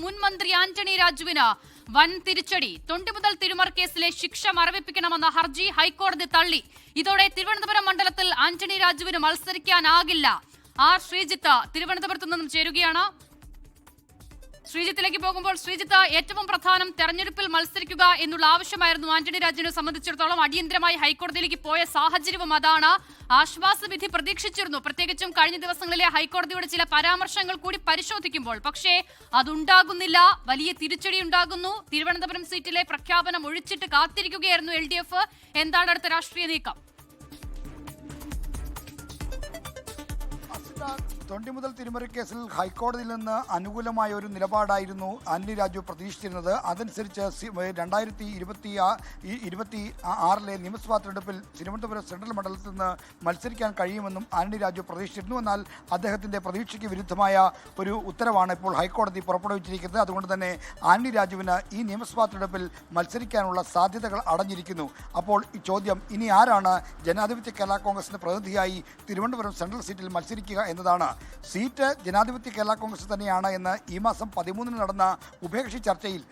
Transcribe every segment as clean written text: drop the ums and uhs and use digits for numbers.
മുൻ മന്ത്രി ആന്റണി രാജുവിന് വൻ തിരിച്ചടി. തൊണ്ടി മുതൽ തിരുമർ കേസിലെ ശിക്ഷ മരവിപ്പിക്കണമെന്ന ഹർജി ഹൈക്കോടതി തള്ളി. ഇതോടെ തിരുവനന്തപുരം മണ്ഡലത്തിൽ ആന്റണി രാജുവിന് മത്സരിക്കാനാകില്ല. ആർ ശ്രീജിത്ത് തിരുവനന്തപുരത്ത് നിന്നും ചേരുകയാണ്. ശ്രീജിത്തിലേക്ക് പോകുമ്പോൾ, ശ്രീജിത്ത്, ഏറ്റവും പ്രധാനം തെരഞ്ഞെടുപ്പിൽ മത്സരിക്കുക എന്നുള്ള ആവശ്യമായിരുന്നു ആന്റണി രാജുവിനെ സംബന്ധിച്ചിടത്തോളം. അടിയന്തരമായി ഹൈക്കോടതിയിലേക്ക് പോയ സാഹചര്യവും അതാണ്. ആശ്വാസവിധി പ്രതീക്ഷിച്ചിരുന്നു, പ്രത്യേകിച്ചും കഴിഞ്ഞ ദിവസങ്ങളിലെ ഹൈക്കോടതിയുടെ ചില പരാമർശങ്ങൾ കൂടി പരിശോധിക്കുമ്പോൾ. പക്ഷേ അതുണ്ടാകുന്നില്ല, വലിയ തിരിച്ചടി ഉണ്ടാകുന്നു. തിരുവനന്തപുരം സീറ്റിലെ പ്രഖ്യാപനം ഒഴിച്ചിട്ട് കാത്തിരിക്കുകയായിരുന്നു LDF. എന്താണ് അടുത്ത രാഷ്ട്രീയ നീക്കം? തൊണ്ടി മുതൽ തിരുമറി കേസിൽ ഹൈക്കോടതിയിൽ നിന്ന് അനുകൂലമായ ഒരു നിലപാടായിരുന്നു ആന്റണി രാജു പ്രതീക്ഷിച്ചിരുന്നത്. അതനുസരിച്ച് 2026 നിയമസഭാ തെരഞ്ഞെടുപ്പിൽ തിരുവനന്തപുരം സെൻട്രൽ മണ്ഡലത്തിൽ നിന്ന് മത്സരിക്കാൻ കഴിയുമെന്നും ആന്റണി രാജു പ്രതീക്ഷിച്ചിരുന്നു. എന്നാൽ അദ്ദേഹത്തിൻ്റെ പ്രതീക്ഷയ്ക്ക് വിരുദ്ധമായ ഒരു ഉത്തരവാണ് ഇപ്പോൾ ഹൈക്കോടതി പുറപ്പെടുവിച്ചിരിക്കുന്നത്. അതുകൊണ്ട് തന്നെ ആന്റണി രാജുവിന് ഈ നിയമസഭാ തെരഞ്ഞെടുപ്പിൽ മത്സരിക്കാനുള്ള സാധ്യതകൾ അടഞ്ഞിരിക്കുന്നു. അപ്പോൾ ഈ ചോദ്യം, ഇനി ആരാണ് ജനാധിപത്യ കേരള കോൺഗ്രസിൻ്റെ പ്രതിനിധിയായി തിരുവനന്തപുരം സെൻട്രൽ സീറ്റിൽ മത്സരിക്കുക എന്നതാണ്. സീറ്റ് ജനാധിപത്യ കേരള കോൺഗ്രസ് തന്നെയാണ് എന്ന് ഈ മാസം 13 നടന്ന ഉഭയകക്ഷി ചർച്ചയിൽ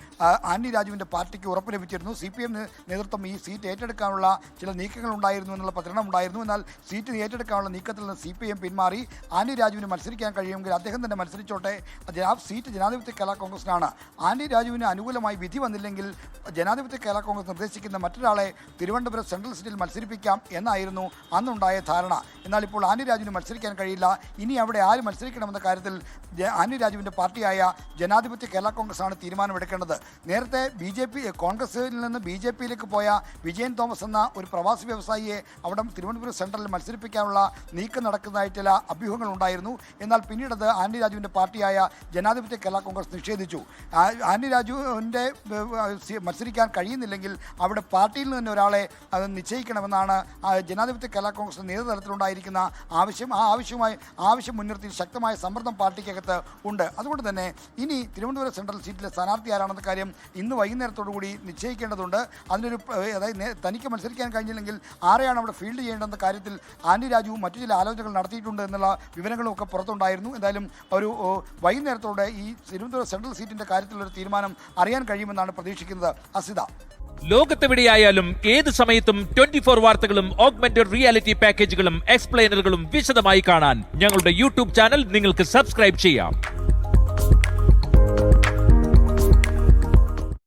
ആന്റണി രാജുവിൻ്റെ പാർട്ടിക്ക് ഉറപ്പ് ലഭിച്ചിരുന്നു. CPM നേതൃത്വം ഈ സീറ്റ് ഏറ്റെടുക്കാനുള്ള ചില നീക്കങ്ങൾ ഉണ്ടായിരുന്നു എന്നുള്ള പ്രചരണം ഉണ്ടായിരുന്നു. എന്നാൽ സീറ്റ് ഏറ്റെടുക്കാനുള്ള നീക്കത്തിൽ നിന്ന് CPM പിന്മാറി. ആന്റണി രാജുവിന് മത്സരിക്കാൻ കഴിയുമെങ്കിൽ അദ്ദേഹം തന്നെ മത്സരിച്ചോട്ടെ, ആ സീറ്റ് ജനാധിപത്യ കേരള കോൺഗ്രസിനാണ്. ആന്റണി രാജുവിന് അനുകൂലമായി വിധി വന്നില്ലെങ്കിൽ ജനാധിപത്യ കേരള കോൺഗ്രസ് നിർദ്ദേശിക്കുന്ന മറ്റൊരാളെ തിരുവനന്തപുരം സെൻട്രൽ സീറ്റിൽ മത്സരിപ്പിക്കാം എന്നായിരുന്നു അന്നുണ്ടായ ധാരണ. എന്നാൽ ഇപ്പോൾ ആന്റണി രാജുവിന് മത്സരിക്കാൻ കഴിയില്ല. ഇനി അവിടെ ആര് മത്സരിക്കണമെന്ന കാര്യത്തിൽ ആന്റണി രാജുവിൻ്റെ പാർട്ടിയായ ജനാധിപത്യ കേരള കോൺഗ്രസ് തീരുമാനമെടുക്കേണ്ടത്. നേരത്തെ കോൺഗ്രസിൽ നിന്ന് BJPയിലേക്ക് പോയ വിജയൻ തോമസ് എന്ന ഒരു പ്രവാസി വ്യവസായിയെ അവിടെ തിരുവനന്തപുരം സെൻട്രലിൽ മത്സരിപ്പിക്കാനുള്ള നീക്കം നടക്കുന്നതായി ചില അഭ്യൂഹങ്ങൾ ഉണ്ടായിരുന്നു. എന്നാൽ പിന്നീട് അത് ആന്റണി രാജുവിൻ്റെ പാർട്ടിയായ ജനാധിപത്യ കേരള കോൺഗ്രസ് നിഷേധിച്ചു. ആന്റണി രാജുവിൻ്റെ മത്സരിക്കാൻ കഴിയുന്നില്ലെങ്കിൽ അവിടെ പാർട്ടിയിൽ നിന്ന് ഒരാളെ നിശ്ചയിക്കണമെന്നാണ് ജനാധിപത്യ കേരള കോൺഗ്രസ് നേതൃതലത്തിലുണ്ടായിരിക്കുന്ന ആവശ്യം. ആ ആവശ്യം മുൻനിർത്തി ശക്തമായ സമ്മർദ്ദം പാർട്ടിക്കകത്ത് ഉണ്ട്. അതുകൊണ്ട് തന്നെ ഇനി തിരുവനന്തപുരം സെൻട്രൽ സീറ്റിലെ സ്ഥാനാർത്ഥി ആരാണെന്ന കാര്യം ഇന്ന് വൈകുന്നേരത്തോടു കൂടി നിശ്ചയിക്കേണ്ടതുണ്ട്. അതിനൊരു അതായത് തനിക്ക് മത്സരിക്കാൻ കഴിഞ്ഞില്ലെങ്കിൽ ആരെയാണ് അവിടെ ഫീൽഡ് ചെയ്യേണ്ടെന്ന കാര്യത്തിൽ ആന്റണി രാജുവും മറ്റു ചില ആലോചനകൾ നടത്തിയിട്ടുണ്ട് എന്നുള്ള വിവരങ്ങളും ഒക്കെ പുറത്തുണ്ടായിരുന്നു. എന്തായാലും ഒരു വൈകുന്നേരത്തോടെ ഈ തിരുവനന്തപുരം സെൻട്രൽ സീറ്റിൻ്റെ കാര്യത്തിലൊരു തീരുമാനം അറിയാൻ കഴിയുമെന്നാണ് പ്രതീക്ഷിക്കുന്നത്. അസിത, ലോകത്തെവിടെയായാലും ഏത് സമയത്തും 24 വാർത്തകളും ഓഗ്മെന്റഡ് റിയാലിറ്റി പാക്കേജുകളും എക്സ്പ്ലെയിനറുകളും വിശദമായി കാണാൻ ഞങ്ങളുടെ YouTube ചാനൽ നിങ്ങൾക്ക് സബ്സ്ക്രൈബ് ചെയ്യാം.